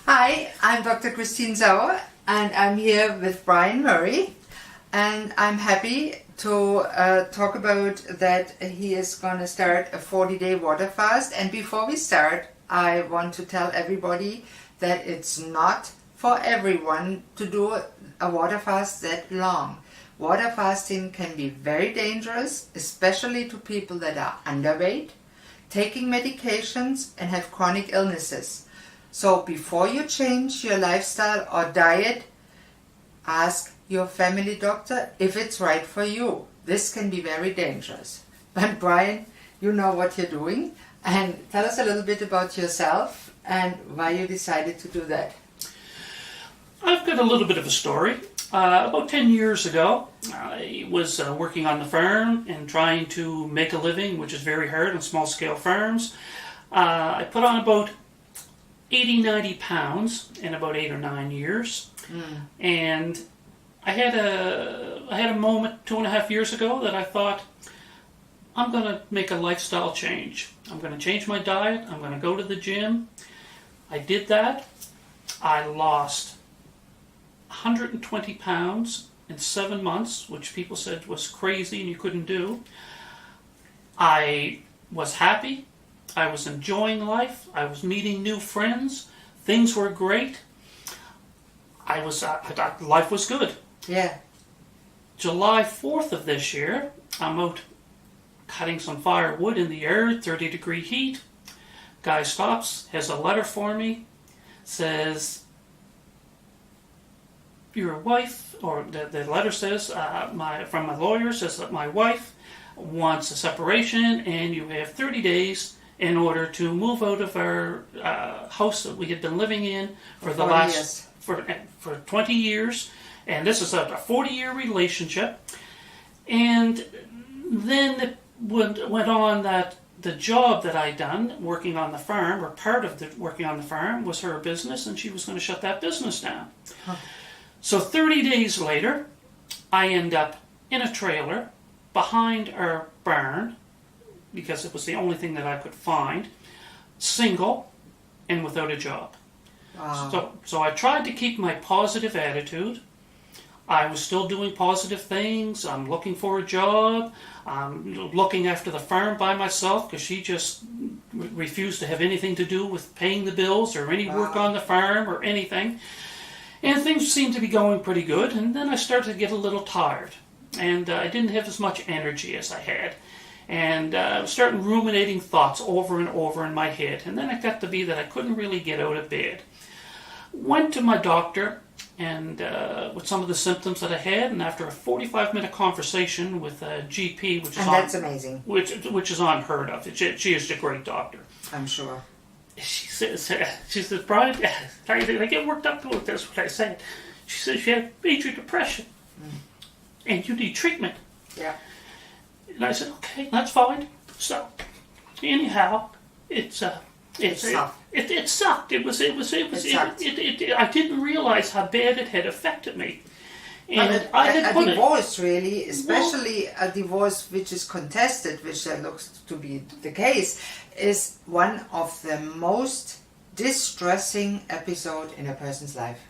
Hi, I'm Dr. Christine Sauer and I'm here with Brian Murray, and I'm happy to talk about that he is going to start a 40-day water fast. And before we start, I want to tell everybody that it's not for everyone to do a water fast that long. Water fasting can be very dangerous, especially to people that are underweight, taking medications and have chronic illnesses. So before you change your lifestyle or diet, ask your family doctor if it's right for you. This can be very dangerous. But Brian, you know what you're doing, and tell us a little bit about yourself and why you decided to do that. I've got a little bit of a story. About 10 years ago, I was working on the farm and trying to make a living, which is very hard on small-scale farms. I put on about 80-90 pounds in about 8 or 9 years. And I had a moment 2.5 years ago that I thought, I'm going to make a lifestyle change. I'm going to change my diet. I'm going to go to the gym. I did that. I lost 120 pounds in 7 months, which people said was crazy and you couldn't do. I was happy. I was enjoying life. I was meeting new friends. Things were great. Life was good. Yeah. July 4th of this year, I'm out cutting some firewood in the yard, 30-degree heat. Guy stops, has a letter for me, says, your wife, or the letter says, from my lawyer, says that my wife wants a separation and you have 30 days in order to move out of our house that we had been living in for the last, for 20 years. And this is a 40-year relationship. And then it went on that the job that I'd done working on the farm, or part of the working on the farm, was her business, and she was going to shut that business down. Huh. So 30 days later, I end up in a trailer behind our barn, because it was the only thing that I could find, single and without a job. Wow. So I tried to keep my positive attitude. I was still doing positive things. I'm looking for a job. I'm looking after the farm by myself because she just refused to have anything to do with paying the bills or any work on the farm or anything. And things seemed to be going pretty good. And then I started to get a little tired. And I didn't have as much energy as I had. And I was starting ruminating thoughts over and over in my head. And then it got to be that I couldn't really get out of bed. Went to my doctor and with some of the symptoms that I had, and after a 45-minute conversation with a GP, which is that's amazing, which is unheard of. She is a great doctor, I'm sure. She says, Brian, I get worked up with this. What I said. She says you have major depression, and you need treatment. Yeah. And I said, okay, that's fine. So, anyhow, it sucked. It sucked. I didn't realize how bad it had affected me. And a divorce, really, especially a divorce which is contested, which looks to be the case, is one of the most distressing episodes in a person's life.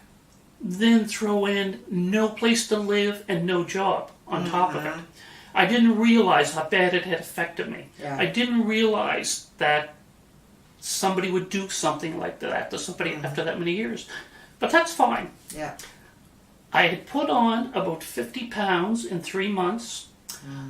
Then throw in no place to live and no job on top of it. I didn't realize how bad it had affected me. Yeah. I didn't realize that somebody would do something like that to somebody after that many years. But that's fine. Yeah. I had put on about 50 pounds in 3 months.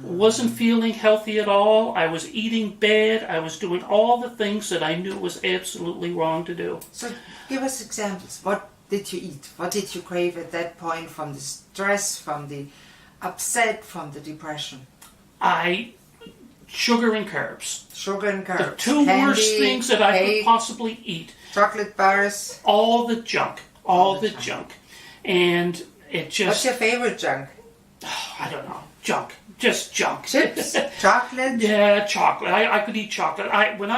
Wasn't feeling healthy at all. I was eating bad. I was doing all the things that I knew was absolutely wrong to do. So give us examples. What did you eat? What did you crave at that point, from the stress, from the upset, from the depression? Sugar and carbs. Sugar and carbs. The two worst things that I could possibly eat. Chocolate bars. All the junk. All the junk. And it just... What's your favorite junk? Oh, I don't know. Junk. Just junk. Chips? Chocolate? Yeah, chocolate. I could eat chocolate. When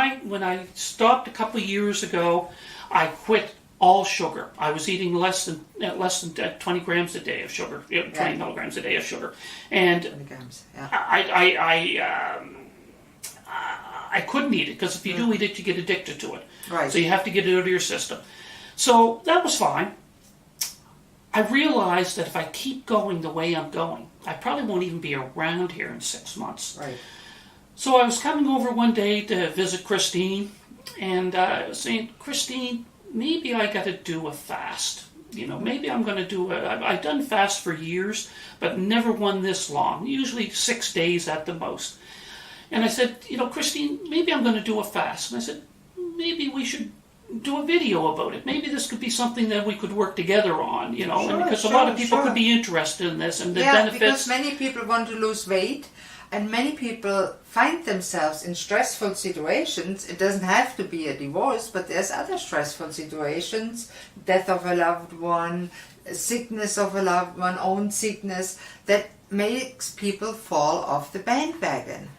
I stopped a couple of years ago, I quit all sugar. I was eating less than 20 grams a day of sugar, 20 milligrams a day of sugar, and 20 grams. Yeah. I couldn't eat it because if you do eat it, you get addicted to it. Right. So you have to get it out of your system. So that was fine. I realized that if I keep going the way I'm going, I probably won't even be around here in 6 months. Right. So I was coming over one day to visit Christine, and I was saying, Christine, maybe I got to do a fast. Maybe I'm going to do I've done fast for years, but never one this long, usually 6 days at the most. And I said, Christine, maybe I'm going to do a fast. And I said, maybe we should do a video about it. Maybe this could be something that we could work together on, Sure, because a lot of people could be interested in this and the benefits. Because many people want to lose weight, and many people find themselves in stressful situations. It doesn't have to be a divorce, but there's other stressful situations, death of a loved one, sickness of a loved one, own sickness, that makes people fall off the bandwagon.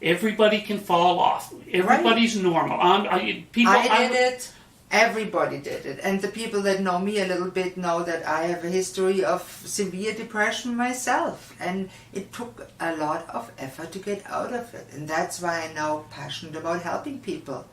Everybody can fall off. Everybody's normal. I did it. Everybody did it. And the people that know me a little bit know that I have a history of severe depression myself. And it took a lot of effort to get out of it. And that's why I'm now passionate about helping people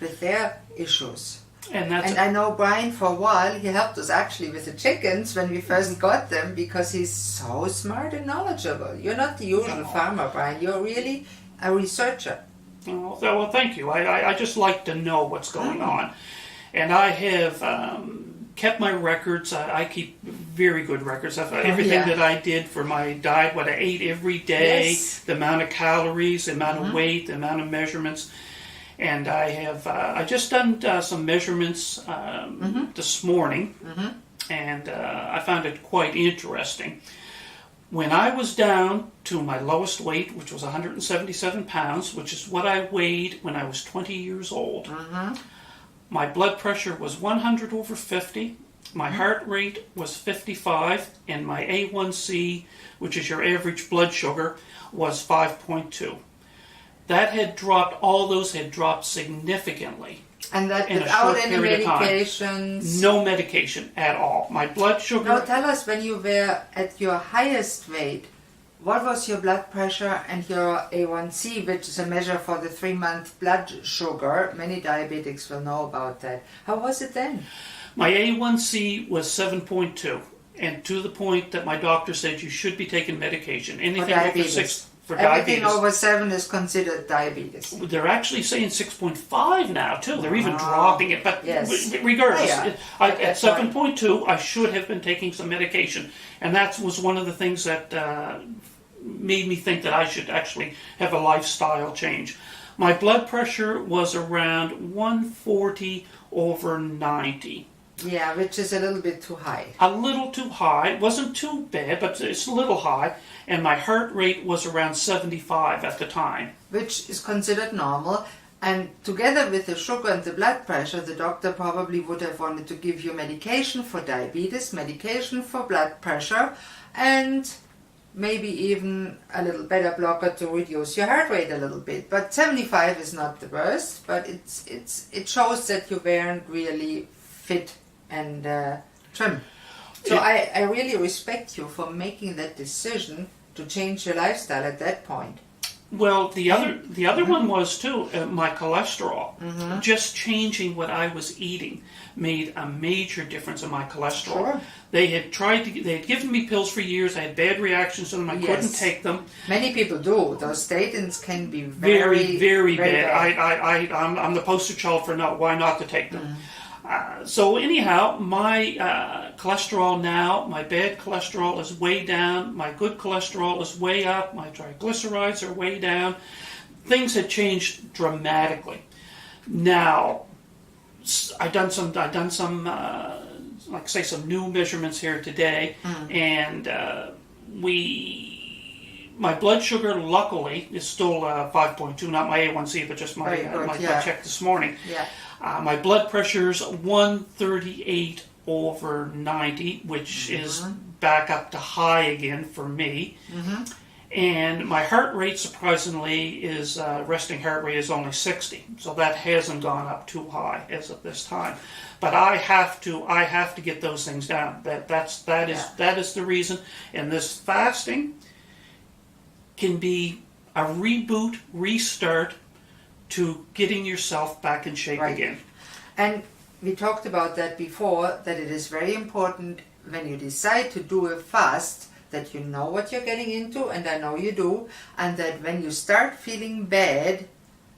with their issues. And I know Brian for a while. He helped us actually with the chickens when we first got them, because he's so smart and knowledgeable. You're not the usual farmer, Brian. You're really a researcher. Well, thank you. I just like to know what's going on. And I have kept my records. I keep very good records of everything that I did for my diet, what I ate every day, the amount of calories, the amount of weight, the amount of measurements. And I have I just done some measurements this morning, and I found it quite interesting. When I was down to my lowest weight, which was 177 pounds, which is what I weighed when I was 20 years old, my blood pressure was 100/50, my heart rate was 55, and my A1C, which is your average blood sugar, was 5.2. That had dropped, all those had dropped significantly. And that in without a short any period of time. medications? No medication at all. My blood sugar... Now tell us, when you were at your highest weight, what was your blood pressure and your A1C, which is a measure for the 3-month blood sugar? Many diabetics will know about that. How was it then? My A1C was 7.2, and to the point that my doctor said you should be taking medication. Anything over 6 for Everything diabetes. over 7 is considered diabetes. They're actually saying 6.5 now too. They're even dropping it, but regardless, at 7.2, I should have been taking some medication, and that was one of the things that made me think that I should actually have a lifestyle change. My blood pressure was around 140/90. Yeah, which is a little bit too high. A little too high. It wasn't too bad, but it's a little high. And my heart rate was around 75 at the time. Which is considered normal. And together with the sugar and the blood pressure, the doctor probably would have wanted to give you medication for diabetes, medication for blood pressure, and maybe even a little beta blocker to reduce your heart rate a little bit. But 75 is not the worst, but it shows that you weren't really fit and trim. So I really respect you for making that decision to change your lifestyle at that point. Well, the other one was too my cholesterol. Just changing what I was eating made a major difference in my cholesterol. Sure. They had given me pills for years. I had bad reactions to them. I couldn't take them. Many people do. Those statins can be very, very bad. I'm the poster child for why not to take them. So anyhow, my cholesterol now, my bad cholesterol is way down, my good cholesterol is way up, my triglycerides are way down. Things had changed dramatically. Now, I've done some like say some new measurements here today, and my blood sugar, luckily, is still 5.2, not my A1C, but just my check this morning. Yeah. My blood pressure's 138/90, which is back up to high again for me. And my heart rate, surprisingly, is resting heart rate is only 60, so that hasn't gone up too high as of this time. But I have to get those things down. That is the reason. And this fasting can be a reboot, restart to getting yourself back in shape again. And we talked about that before, that it is very important when you decide to do a fast that you know what you're getting into, and I know you do, and that when you start feeling bad,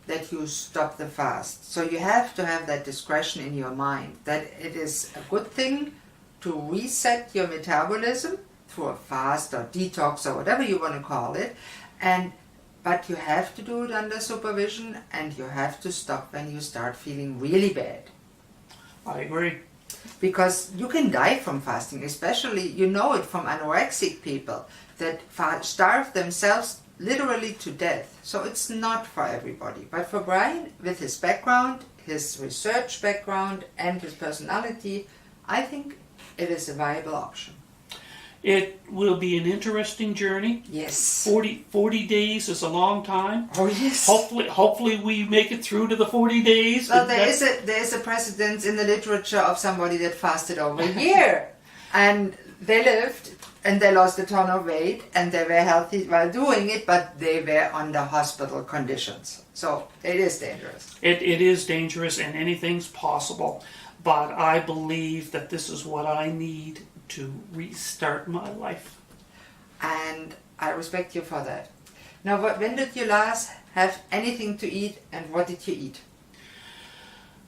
that you stop the fast. So you have to have that discretion in your mind, that it is a good thing to reset your metabolism through a fast or detox or whatever you want to call it, but you have to do it under supervision, and you have to stop when you start feeling really bad. I agree. Because you can die from fasting, especially, you know it from anorexic people that starve themselves literally to death. So it's not for everybody. But for Brian, with his background, his research background, and his personality, I think it is a viable option. It will be an interesting journey. Yes. 40 days is a long time. Oh yes. Hopefully we make it through to the 40 days. Well, there is a precedent in the literature of somebody that fasted over a year, and they lived and they lost a ton of weight and they were healthy while doing it, but they were under hospital conditions. So it is dangerous. It is dangerous, and anything's possible. But I believe that this is what I need to restart my life. And I respect you for that. Now, when did you last have anything to eat, and what did you eat?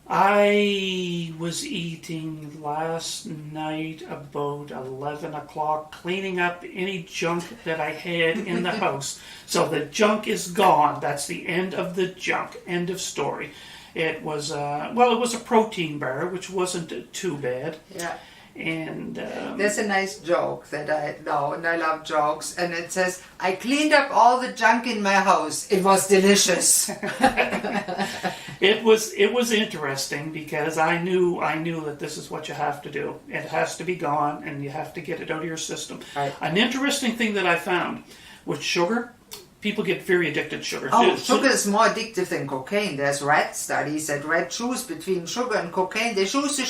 I was eating last night about 11 o'clock, cleaning up any junk that I had in the house. So the junk is gone. That's the end of the junk. End of story. It was it was a protein bar, which wasn't too bad. Yeah. And there's a nice joke that I know, and I love jokes, and it says, "I cleaned up all the junk in my house. It was delicious." It was interesting because I knew that this is what you have to do. It has to be gone, and you have to get it out of your system. Right. An interesting thing that I found with sugar, people get very addicted to sugar. Oh, sugar is more addictive than cocaine. There's rat studies that rat choose between sugar and cocaine. They choose the